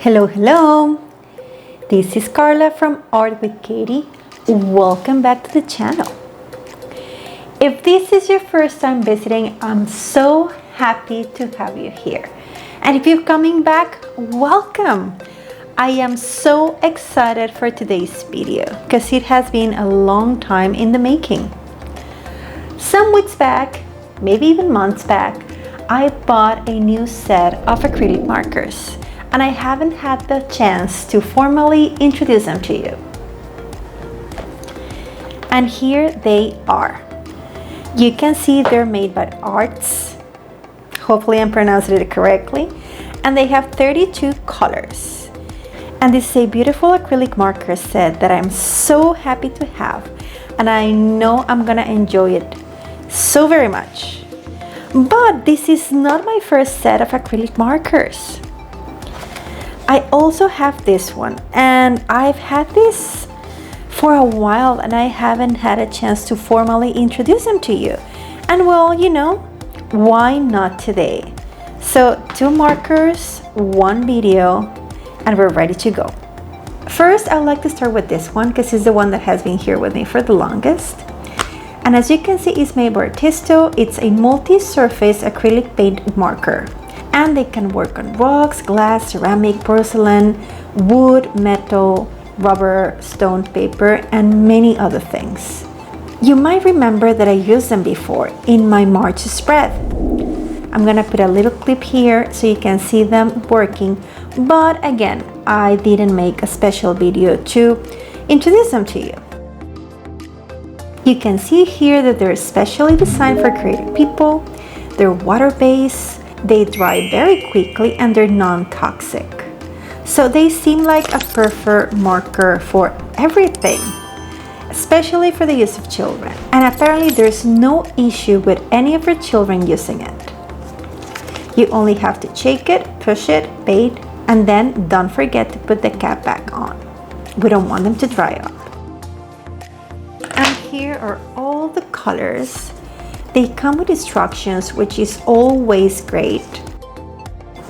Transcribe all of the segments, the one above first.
Hello, this is Carla from Art with Katie. Welcome back to the channel. If this is your first time visiting, I'm so happy to have you here. And if you're coming back, welcome. I am so excited for today's video because it has been a long time in the making. Some weeks back, maybe even months back, I bought a new set of acrylic markers, and I haven't had the chance to formally introduce them to you. And here they are. You can see they're made by A.R.T. Hopefully I'm pronouncing it correctly. And they have 32 colors. And this is a beautiful acrylic marker set that I'm so happy to have. And I know I'm gonna enjoy it so very much. But this is not my first set of acrylic markers. I also have this one, and I've had this for a while and I haven't had a chance to formally introduce them to you. And well, you know, why not today? So 2 markers, 1 video, and we're ready to go. First, I'd like to start with this one because it's the one that has been here with me for the longest. And as you can see, it's made by Artistro. It's a multi-surface acrylic paint marker. And they can work on rocks, glass, ceramic, porcelain, wood, metal, rubber, stone, paper, and many other things. You might remember that I used them before in my March spread. I'm gonna put a little clip here so you can see them working, but again, I didn't make a special video to introduce them to you. You can see here that they're specially designed for creative people. They're water-based. They dry very quickly and they're non-toxic. So they seem like a perfect marker for everything, especially for the use of children. And apparently there's no issue with any of your children using it. You only have to shake it, push it, bait, and then don't forget to put the cap back on. We don't want them to dry up. And here are all the colors. They come with instructions, which is always great.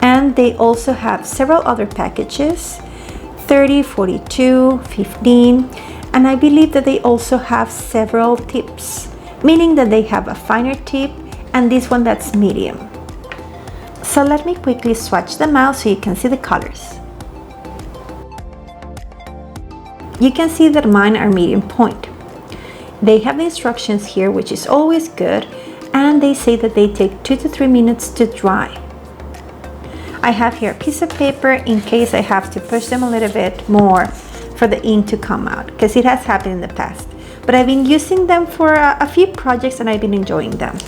And they also have several other packages, 30, 42, 15. And I believe that they also have several tips, meaning that they have a finer tip and this one that's medium. So let me quickly swatch them out so you can see the colors. You can see that mine are medium point. They have the instructions here, which is always good, and they say that they take 2 to 3 minutes to dry. I have here a piece of paper in case I have to push them a little bit more for the ink to come out, because it has happened in the past. But I've been using them for a few projects and I've been enjoying them.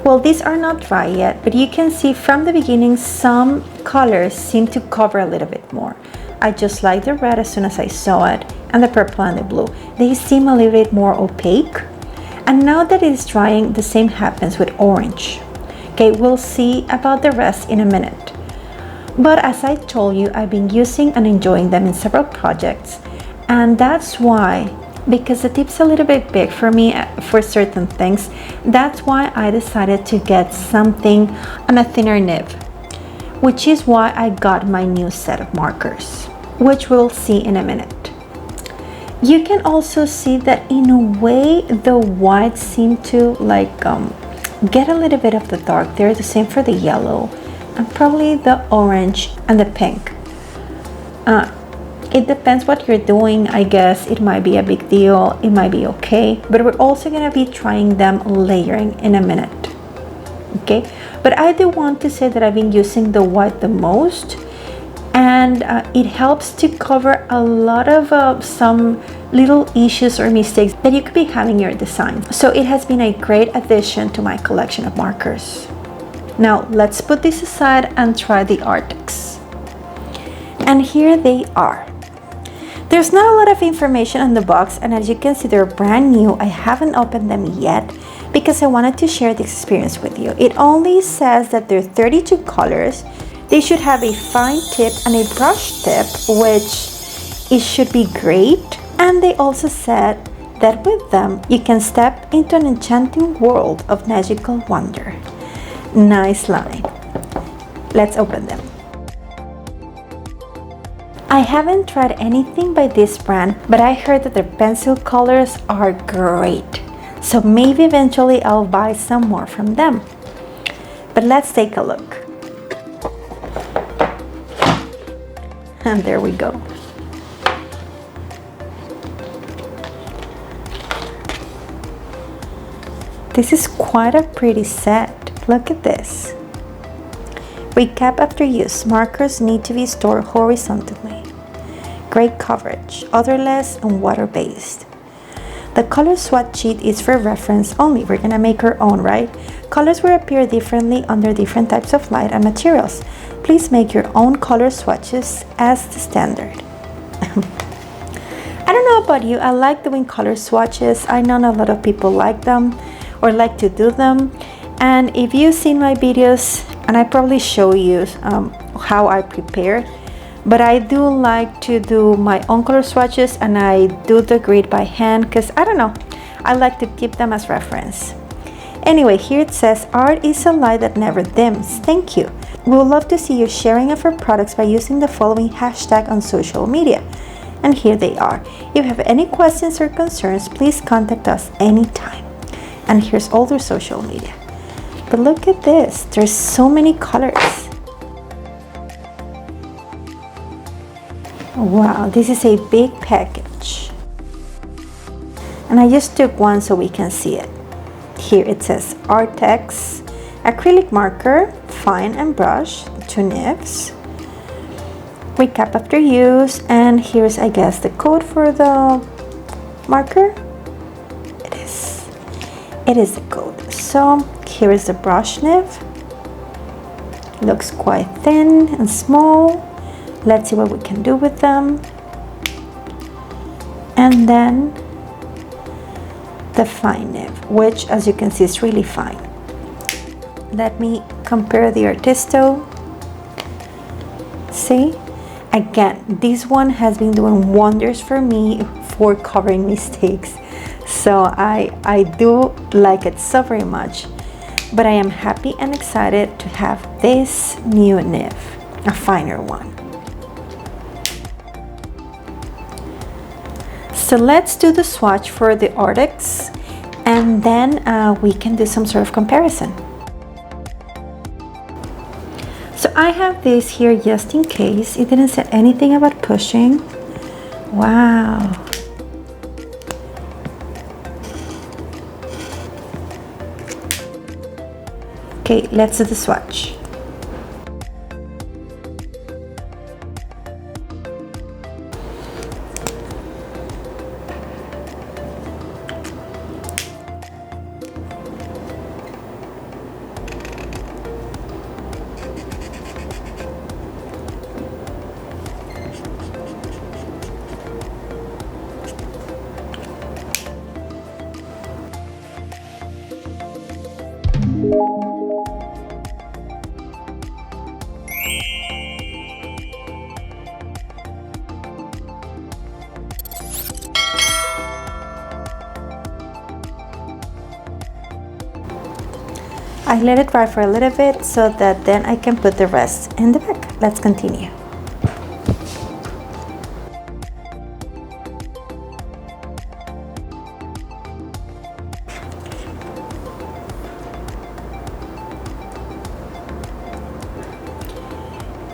Well, these are not dry yet, but you can see from the beginning some colors seem to cover a little bit more. I just like the red as soon as I saw it, and the purple and the blue. They seem a little bit more opaque. And now that it's drying, the same happens with orange. Okay, we'll see about the rest in a minute. But as I told you, I've been using and enjoying them in several projects, and that's why, because the tip's a little bit big for me for certain things, that's why I decided to get something on a thinner nib, which is why I got my new set of markers, which we'll see in a minute. You can also see that in a way the whites seem to like get a little bit of the dark there, the same for the yellow and probably the orange and the pink. It depends what you're doing. I guess it might be a big deal, it might be okay, but we're also gonna be trying them layering in a minute. Okay, but I do want to say that I've been using the white the most, and it helps to cover a lot of some little issues or mistakes that you could be having in your design. So it has been a great addition to my collection of markers. Now let's put this aside and try the Arrtx. And here they are. There's not a lot of information on the box, and as you can see, they're brand new. I haven't opened them yet because I wanted to share this experience with you. It only says that there are 32 colors, They should have a fine tip and a brush tip, which it should be great. And they also said that with them you can step into an enchanting world of magical wonder. Nice line. Let's open them. I haven't tried anything by this brand, but I heard that their pencil colors are great. So maybe eventually I'll buy some more from them. But let's take a look. And there we go. This is quite a pretty set. Look at this. Recap after use. Markers need to be stored horizontally. Great coverage, odorless and water-based. The color swatch sheet is for reference only. We're gonna make our own, right? Colors will appear differently under different types of light and materials. Please make your own color swatches as the standard. I don't know about you, I like doing color swatches. I know a lot of people like them or like to do them. And if you've seen my videos, and I probably show you how I prepare, but I do like to do my own color swatches, and I do the grid by hand because I don't know, I like to keep them as reference. Anyway, here it says, art is a light that never dims. Thank you. We would love to see your sharing of our products by using the following hashtag on social media. And here they are. If you have any questions or concerns, please contact us anytime. And here's all their social media. But look at this, there's so many colors. Wow, this is a big package. And I just took one so we can see it. Here it says Arrtx acrylic marker, fine and brush, 2 nibs. Recap after use, and here's, I guess, the code for the marker. It is the code. So here is the brush nib. Looks quite thin and small. Let's see what we can do with them. And then the fine nib, which as you can see is really fine. Let me compare the Artistro. See? Again, this one has been doing wonders for me for covering mistakes. So I do like it so very much. But I am happy and excited to have this new nib, a finer one. So let's do the swatch for the Arrtx, and then we can do some sort of comparison. So I have this here just in case. It didn't say anything about pushing. Wow. Okay, let's do the swatch. I let it dry for a little bit so that then I can put the rest in the bag. Let's continue.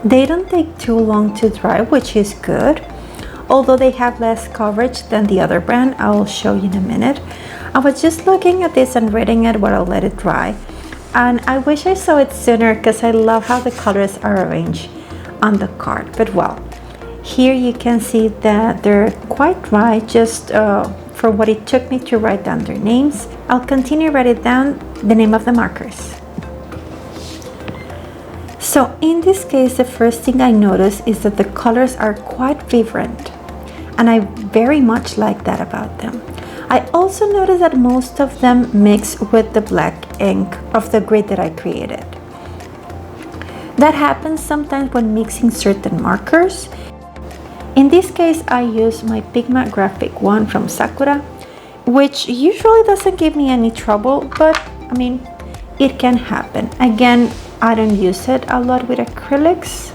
They don't take too long to dry, which is good. Although they have less coverage than the other brand, I will show you in a minute. I was just looking at this and reading it while I let it dry. And I wish I saw it sooner because I love how the colors are arranged on the card. But well, here you can see that they're quite dry, just for what it took me to write down their names. I'll continue writing down the name of the markers. So in this case, the first thing I noticed is that the colors are quite vibrant, and I very much like that about them. I also noticed that most of them mix with the black ink of the grid that I created. That happens sometimes when mixing certain markers. In this case, I use my Pigma Graphic one from Sakura, which usually doesn't give me any trouble, but I mean, it can happen. Again, I don't use it a lot with acrylics.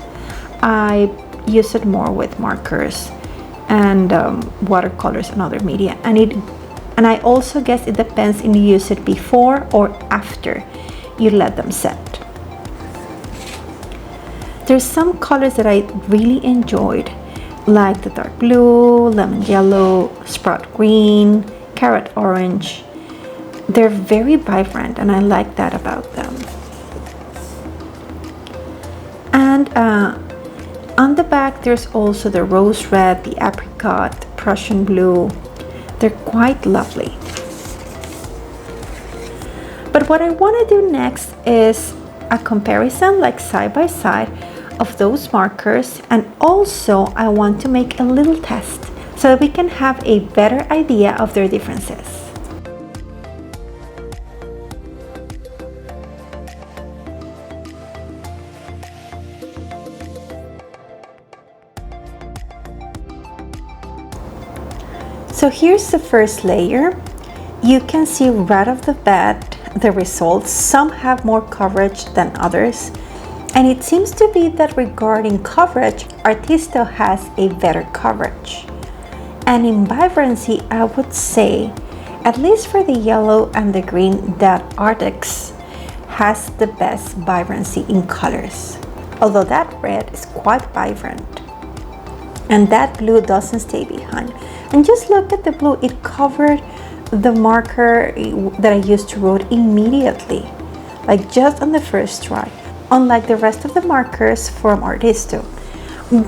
I use it more with markers and watercolors and other media. And I also guess it depends if you use it before or after you let them set. There's some colors that I really enjoyed, like the dark blue, lemon yellow, sprout green, carrot orange. They're very vibrant and I like that about them. And on the back there's also the rose red, the apricot, Prussian blue. They're quite lovely. But what I want to do next is a comparison, like side by side, of those markers, and also I want to make a little test so that we can have a better idea of their differences. So here's the first layer. You can see right off the bat the results. Some have more coverage than others. And it seems to be that regarding coverage, Artistro has a better coverage. And in vibrancy, I would say, at least for the yellow and the green, that Arrtx has the best vibrancy in colors. Although that red is quite vibrant. And that blue doesn't stay behind. And just look at the blue, it covered the marker that I used to write immediately, like just on the first try. Unlike the rest of the markers from Artistro.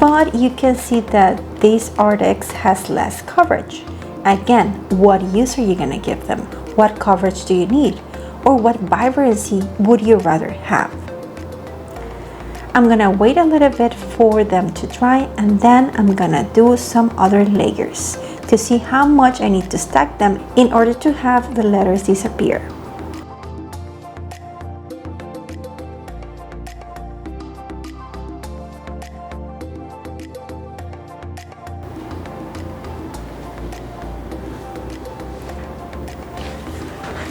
But you can see that this Arrtx has less coverage. Again, what use are you going to give them? What coverage do you need? Or what vibrancy would you rather have? I'm going to wait a little bit for them to dry, and then I'm going to do some other layers to see how much I need to stack them in order to have the letters disappear.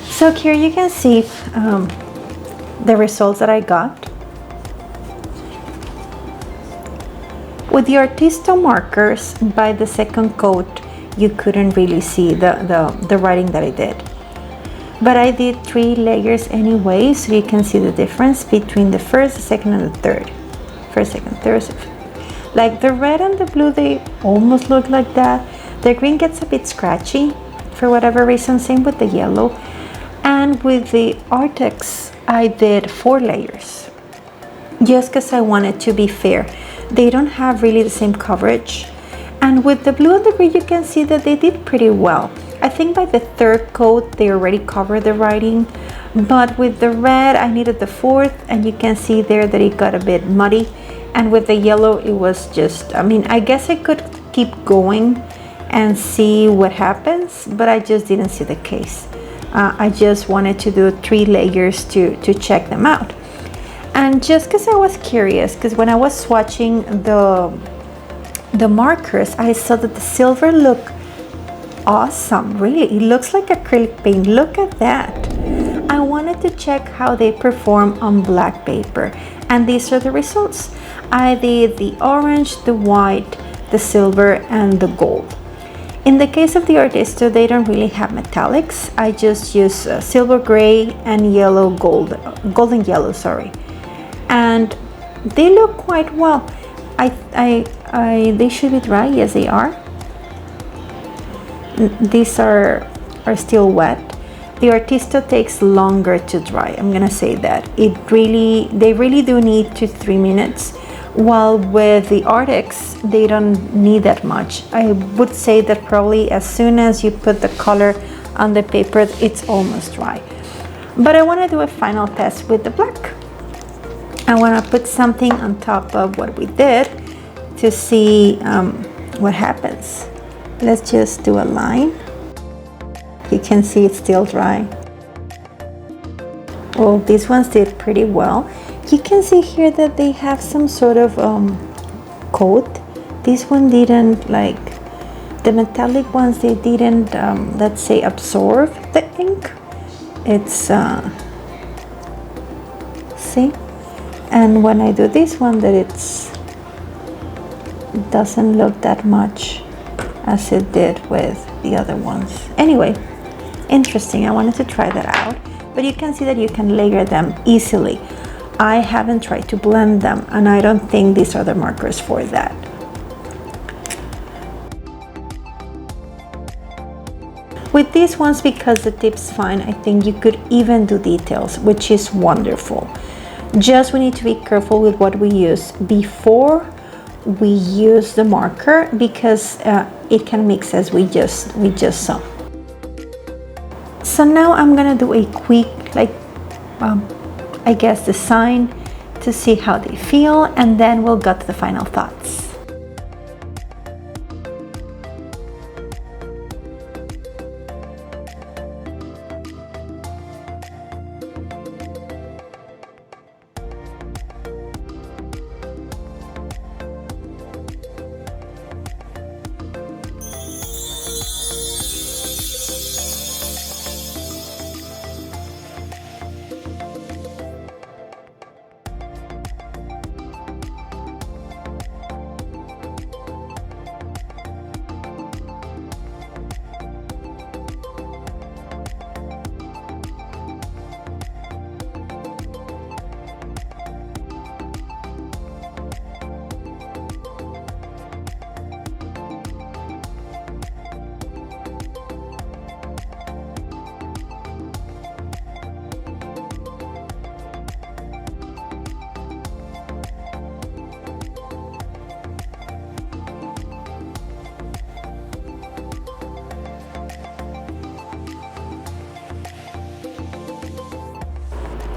So here you can see the results that I got. With the Artistro markers, by the second coat, you couldn't really see the writing that I did. But I did 3 layers anyway, so you can see the difference between the first, the second, and the third. First, second, third. Like the red and the blue, they almost look like that. The green gets a bit scratchy for whatever reason, same with the yellow. And with the Arrtx, I did 4 layers, just because I wanted to be fair. They don't have really the same coverage. And with the blue and the green, you can see that they did pretty well. I think by the 3rd coat, they already covered the writing. But with the red, I needed the 4th, and you can see there that it got a bit muddy. And with the yellow, it was just, I mean, I guess I could keep going and see what happens, but I just didn't see the case. I just wanted to do 3 layers to check them out. And just because I was curious, because when I was swatching the markers, I saw that the silver looked awesome. Really, it looks like acrylic paint. Look at that. I wanted to check how they perform on black paper, and these are the results. I did the orange, the white, the silver, and the gold. In the case of the Artistro, they don't really have metallics. I just use silver gray and yellow golden yellow, sorry. And they look quite well. They should be dry. Yes, they are. These are still wet. The Artistro takes longer to dry. I'm gonna say that. They really do need 2 to 3 minutes. While with the Arrtx, they don't need that much. I would say that probably as soon as you put the color on the paper, it's almost dry. But I want to do a final test with the black. I want to put something on top of what we did to see what happens. Let's just do a line. You can see it's still dry. Well, these ones did pretty well. You can see here that they have some sort of coat. This one didn't, like the metallic ones, they didn't let's say absorb the ink. It's see, and when I do this one, that it doesn't look that much as it did with the other ones. Anyway, interesting. I wanted to try that out, but you can see that you can layer them easily. I haven't tried to blend them, and I don't think these are the markers for that. With these ones, because the tip's fine, I think you could even do details, which is wonderful. Just we need to be careful with what we use before we use the marker, because it can mix, as we just saw. So now I'm gonna do a quick, like I guess, design to see how they feel, and then we'll go to the final thoughts.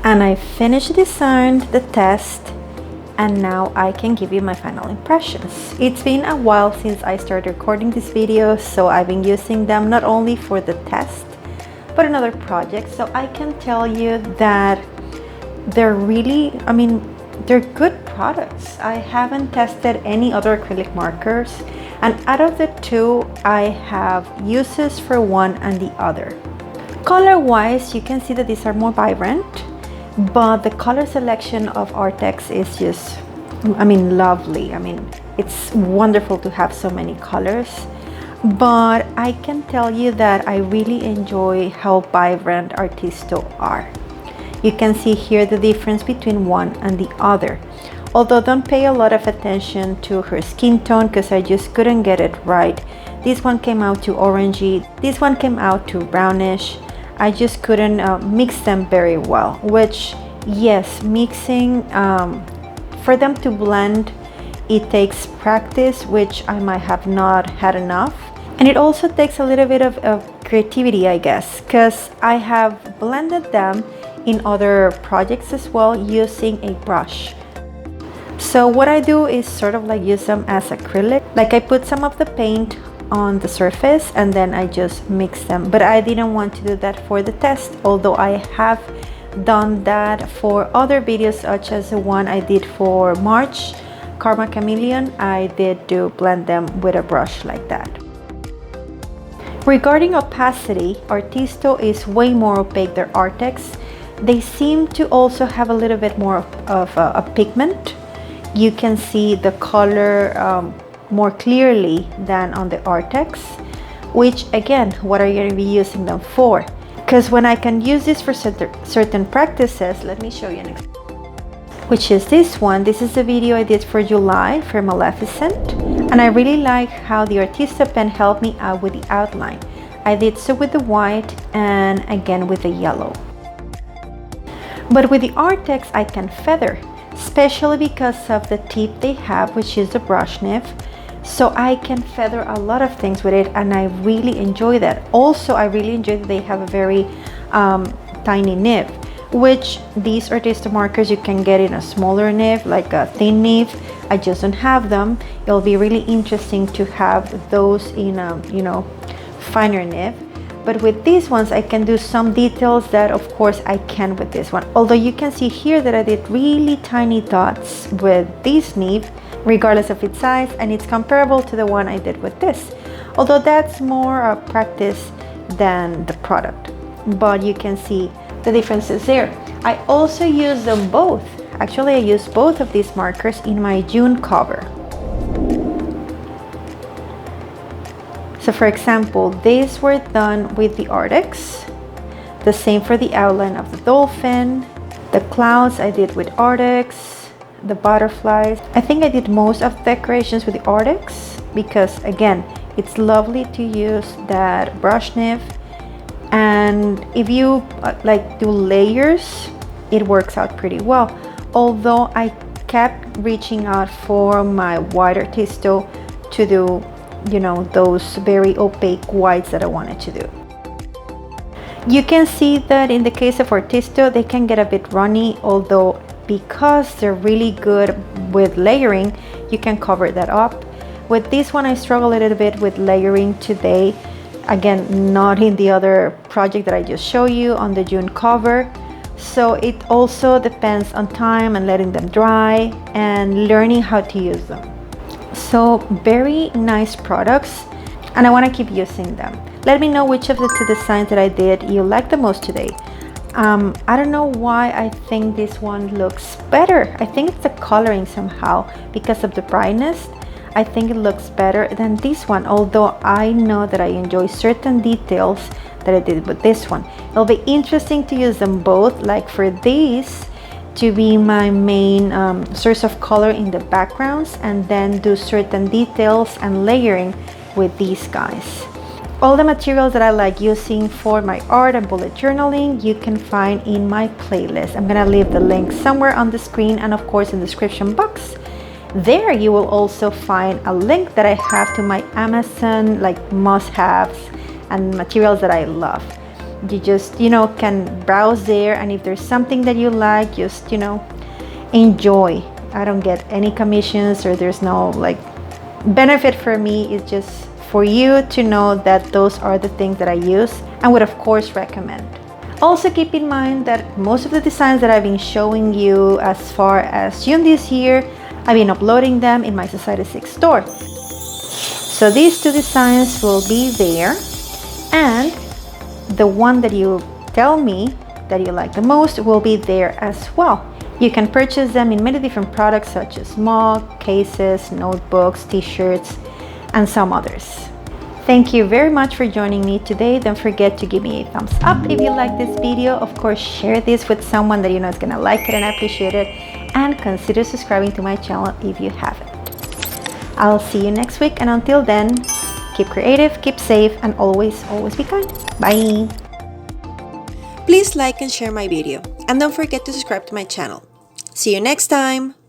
And I finished designed the test, and now I can give you my final impressions. It's been a while since I started recording this video, so I've been using them not only for the test but another project. So I can tell you that they're really, I mean, they're good products. I haven't tested any other acrylic markers, and out of the two, I have uses for one and the other. Color wise, you can see that these are more vibrant, but the color selection of Arrtx is just, I mean, lovely. I mean, it's wonderful to have so many colors, but I can tell you that I really enjoy how vibrant Artistro are. You can see here the difference between one and the other. Although don't pay a lot of attention to her skin tone, because I just couldn't get it right. This one came out too orangey, this one came out too brownish. I just couldn't mix them very well, which, yes, mixing, for them to blend, it takes practice, which I might have not had enough. And it also takes a little bit of creativity, I guess, because I have blended them in other projects as well using a brush. So what I do is sort of like use them as acrylic. Like I put some of the paint on the surface and then I just mix them, but I didn't want to do that for the test, although I have done that for other videos, such as the one I did for March Karma Chameleon. I did do blend them with a brush like that. Regarding opacity, Artistro is way more opaque than Arrtx. They seem to also have a little bit more of a pigment. You can see the color more clearly than on the Arrtx, which again, what are you going to be using them for? Because when I can use this for certain practices, let me show you an example, which is this one. This is the video I did for July for Maleficent, and I really like how the Artistro pen helped me out with the outline. I did so with the white and again with the yellow. But with the Arrtx, I can feather, especially because of the tip they have, which is the brush nib. So I can feather a lot of things with it, and I really enjoy that. Also, I really enjoy that they have a very tiny nib, which these Artistro markers you can get in a smaller nib, like a thin nib. I just don't have them. It'll be really interesting to have those in a, you know, finer nib. But with these ones, I can do some details that of course I can with this one. Although you can see here that I did really tiny dots with this nib, regardless of its size, and it's comparable to the one I did with this. Although that's more of practice than the product. But you can see the differences there. I also use them both. Actually, I use both of these markers in my June cover. So for example, these were done with the Arrtx. The same for the outline of the dolphin. The clouds I did with Arrtx. The butterflies. I think I did most of the decorations with the Arrtx because again, it's lovely to use that brush nib. And if you like do layers, it works out pretty well. Although I kept reaching out for my white Artistro to do, you know, those very opaque whites that I wanted to do. You can see that in the case of Artistro, they can get a bit runny, although because they're really good with layering, you can cover that up. With this one, I struggle a little bit with layering today. Again, not in the other project that I just showed you on the June cover. So it also depends on time and letting them dry and learning how to use them. So very nice products, and I want to keep using them. Let me know which of the two designs that I did you like the most today. I don't know why I think this one looks better. I think it's the coloring somehow because of the brightness. I think it looks better than this one, although I know that I enjoy certain details that I did with this one. It'll be interesting to use them both, like for these to be my main source of color in the backgrounds, and then do certain details and layering with these guys. All the materials that I like using for my art and bullet journaling you can find in my playlist. I'm gonna leave the link somewhere on the screen and of course in the description box. There you will also find a link that I have to my Amazon like must-haves and materials that I love. You just, you know, can browse there, and if there's something that you like, just, you know, enjoy. I don't get any commissions or there's no like benefit for me. It's just for you to know that those are the things that I use and would of course recommend. Also keep in mind that most of the designs that I've been showing you as far as June this year, I've been uploading them in my Society 6 store. So these two designs will be there, and the one that you tell me that you like the most will be there as well. You can purchase them in many different products such as mug, cases, notebooks, t-shirts, and some others. Thank you very much for joining me today. Don't forget to give me a thumbs up if you like this video. Of course, share this with someone that you know is gonna like it and appreciate it. And consider subscribing to my channel if you haven't. I'll see you next week, and until then, keep creative, keep safe, and always be kind. Bye! Please like and share my video, and don't forget to subscribe to my channel. See you next time!